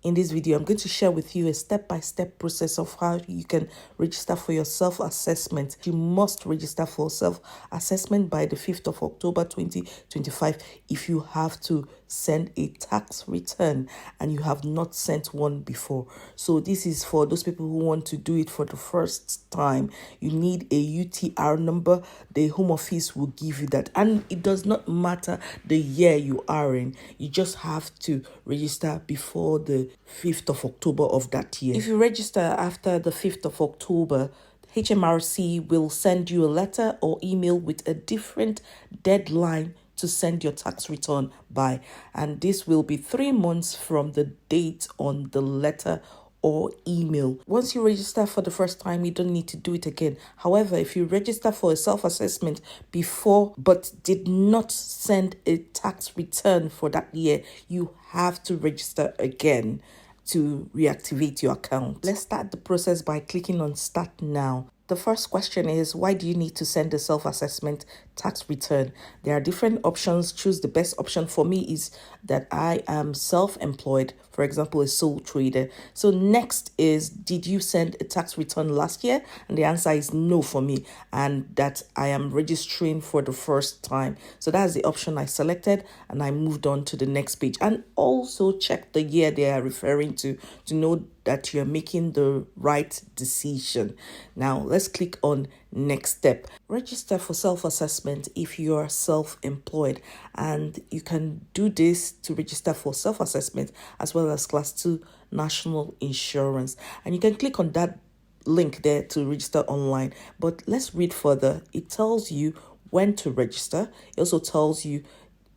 In this video, I'm going to share with you a step-by-step process of how you can register for your self-assessment. You must register for self-assessment by the 5th of October 2025 if you have to send a tax return and you have not sent one before. So this is for those people who want to do it for the first time. You need a UTR number. The Home Office will give you that. And it does not matter the year you are in. You just have to register before the 5th of October of that year. If you register after the 5th of October, HMRC will send you a letter or email with a different deadline to send your tax return by. And this will be 3 months from the date on the letter or email. Once you register for the first time, you don't need to do it again. However, if you register for a self-assessment before but did not send a tax return for that year, you have to register again to reactivate your account. Let's start the process by clicking on Start Now. The first question is, why do you need to send a self-assessment tax return? There are different options. Choose the best option. For me is that I am self-employed, for example, a sole trader. So next is, did you send a tax return last year? And the answer is no for me, and that I am registering for the first time. So that's the option I selected, and I moved on to the next page. And also check the year they are referring to know that you're making the right decision. Now, let's click on next step. Register for self-assessment if you are self-employed, and you can do this to register for self-assessment as well as class 2 national insurance. And you can click on that link there to register online. But let's read further. It tells you when to register. It also tells you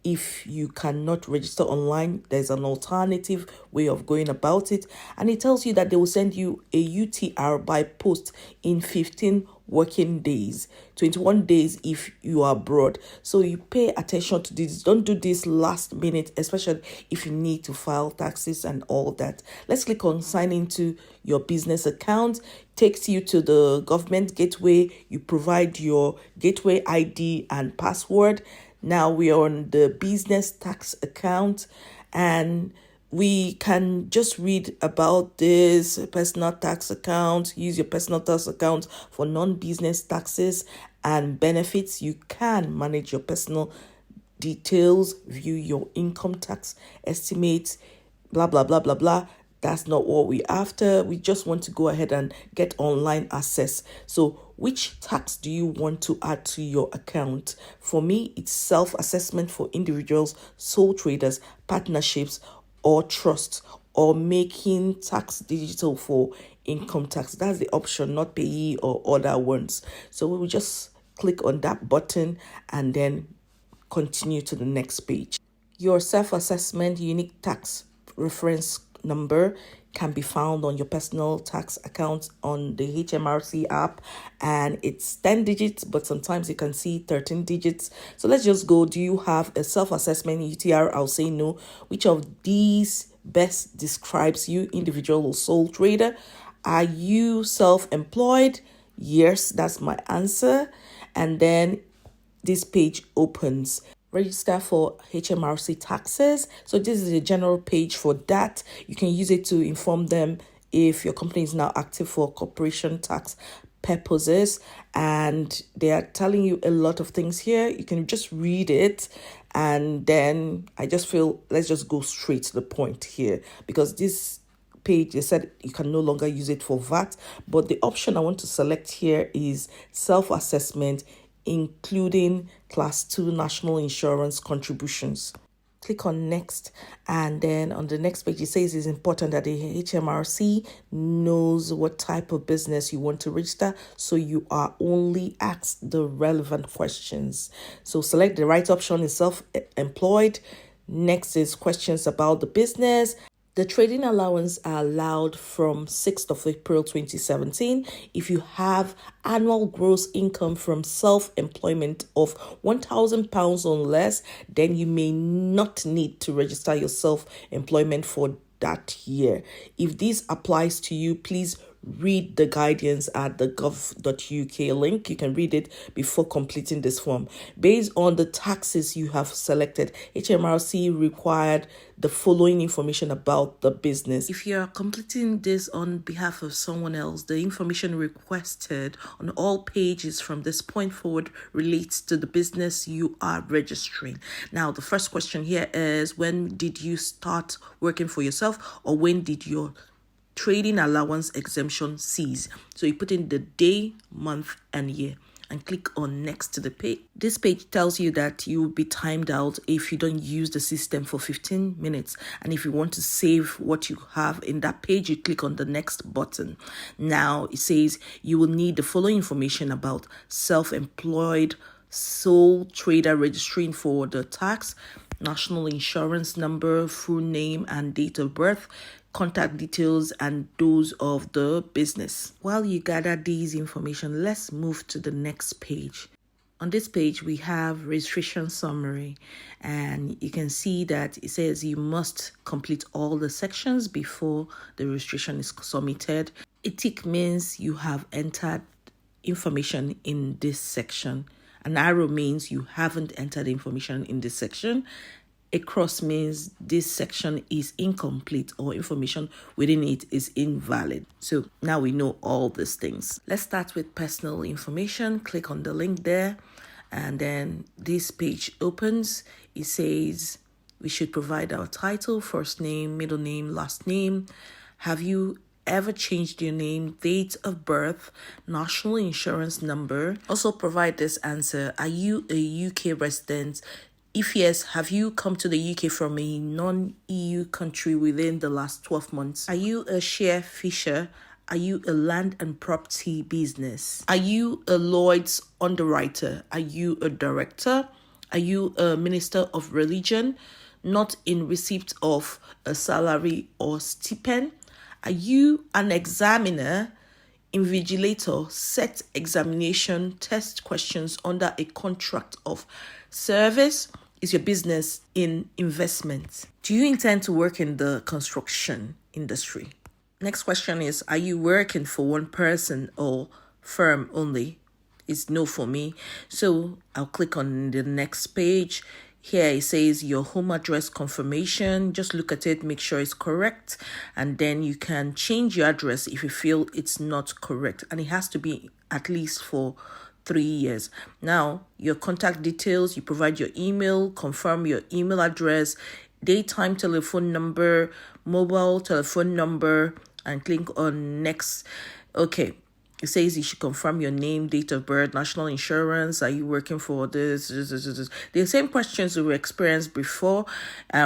if you cannot register online, there's an alternative way of going about it. And it tells you that they will send you a UTR by post in 15 working days, 21 days if you are abroad. So you pay attention to this. Don't do this last minute, especially if you need to file taxes and all that. Let's click on sign into your business account. Takes you to the government gateway. You provide your gateway ID and password. Now we are on the business tax account, and we can just read about this personal tax account. Use your personal tax account for non-business taxes and benefits. You can manage your personal details, view your income tax estimates, blah, blah, blah, blah, blah. That's not what we're after. We just want to go ahead and get online access. So which tax do you want to add to your account? For me, it's self-assessment for individuals, sole traders, partnerships, or trusts, or making tax digital for income tax. That's the option, not payee or other ones. So we will just click on that button and then continue to the next page. Your self-assessment unique tax reference number can be found on your personal tax account on the HMRC app, and it's 10 digits, but sometimes you can see 13 digits. So let's just go. Do you have a self-assessment UTR? I'll say no. Which of these best describes you, individual or sole trader? Are you self-employed? Yes, that's my answer. And then this page opens. Register for HMRC taxes. So this is a general page for that. You can use it to inform them if your company is now active for corporation tax purposes. And they are telling you a lot of things here. You can just read it. And then I just feel, let's just go straight to the point here, because this page, they said you can no longer use it for VAT. But the option I want to select here is self-assessment, including class 2 national insurance contributions. Click on next, and then on the next page it says it's important that the HMRC knows what type of business you want to register, so you are only asked the relevant questions. So select the right option is self-employed. Next is questions about the business. The trading allowance are allowed from 6th of April 2017. If you have annual gross income from self-employment of £1,000 or less, then you may not need to register your self-employment for that year. If this applies to you, please read the guidance at the gov.uk link. You can read it before completing this form. Based on the taxes you have selected, HMRC required the following information about the business. If you're completing this on behalf of someone else, the information requested on all pages from this point forward relates to the business you are registering. Now, the first question here is, when did you start working for yourself, or when did your trading allowance exemption cease? So you put in the day, month, and year and click on next to the page. This page tells you that you will be timed out if you don't use the system for 15 minutes. And if you want to save what you have in that page, you click on the next button. Now it says you will need the following information about self-employed sole trader registering for the tax: national insurance number, full name and date of birth, contact details, and those of the business. While you gather these information, let's move to the next page. On this page, we have registration summary, and you can see that it says you must complete all the sections before the registration is submitted. A tick means you have entered information in this section. An arrow means you haven't entered information in this section. A cross means this section is incomplete or information within it is invalid. So now we know all these things. Let's start with personal information. Click on the link there, and then this page opens. It says we should provide our title, first name, middle name, last name. Have you ever changed your name, date of birth, national insurance number? Also provide this answer: are you a UK resident? If yes, have you come to the UK from a non-EU country within the last 12 months? Are you a share fisher? Are you a land and property business? Are you a Lloyd's underwriter? Are you a director? Are you a minister of religion, not in receipt of a salary or stipend? Are you an examiner, invigilator, set examination test questions under a contract of service? Is your business in investment? Do you intend to work in the construction industry? Next question is, are you working for one person or firm only? It's no for me. So I'll click on the next page. Here it says your home address confirmation. Just look at it, make sure it's correct, and then you can change your address if you feel it's not correct. And it has to be at least for 3 years. Now, your contact details, you provide your email, confirm your email address, daytime telephone number, mobile telephone number, and click on next. Okay. It says you should confirm your name, date of birth, national insurance. Are you working for this? The same questions we experienced before.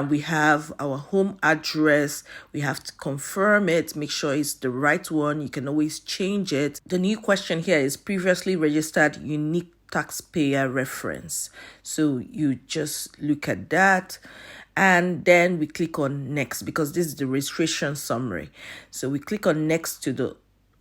We have our home address. We have to confirm it, make sure it's the right one. You can always change it. The new question here is previously registered unique taxpayer reference. So you just look at that. And then we click on next, because this is the registration summary. So we click on next to the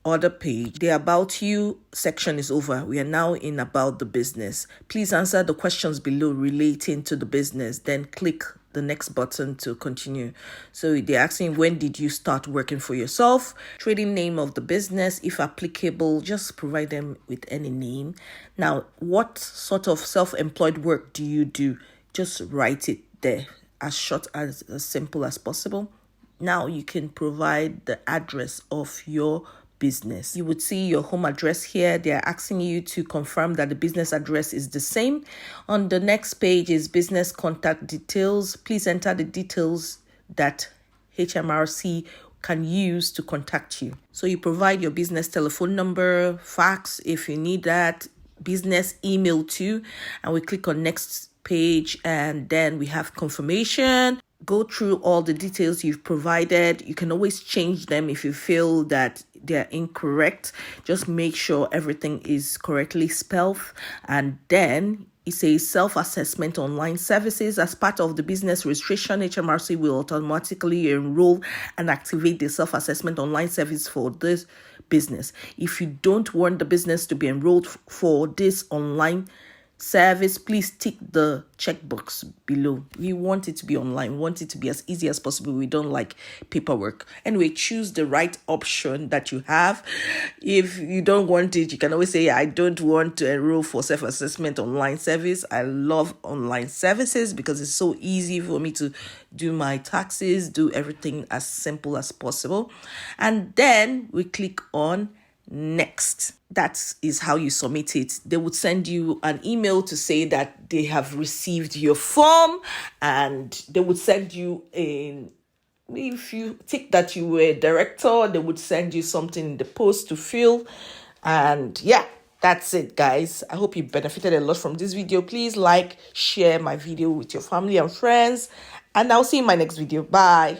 other page. The About You section is over. We are now in About the Business. Please answer the questions below relating to the business, then click the next button to continue. So they're asking, when did you start working for yourself? Trading name of the business, if applicable, just provide them with any name. Now, what sort of self-employed work do you do? Just write it there, as short as simple as possible. Now you can provide the address of your business. You would see your home address here. They are asking you to confirm that the business address is the same. On the next page is business contact details. Please enter the details that HMRC can use to contact you. So you provide your business telephone number, fax if you need that, business email too, and we click on next page, and then we have confirmation. Go through all the details you've provided. You can always change them if you feel that they're incorrect. Just make sure everything is correctly spelled. And then it says self-assessment online services. As part of the business registration, HMRC will automatically enroll and activate the self-assessment online service for this business. If you don't want the business to be enrolled for this online service, please tick the checkbox below. We want it to be online. We want it to be as easy as possible. We don't like paperwork. Anyway, choose the right option that you have. If you don't want it, you can always say, I don't want to enroll for self-assessment online service. I love online services because it's so easy for me to do my taxes, do everything as simple as possible. And then we click on next. That is how you submit it. They would send you an email to say that they have received your form, and they would send you if you tick that you were a director, they would send you something in the post to fill. And yeah, that's it, guys. I hope you benefited a lot from this video. Please like, share my video with your family and friends, and I'll see you in my next video. Bye.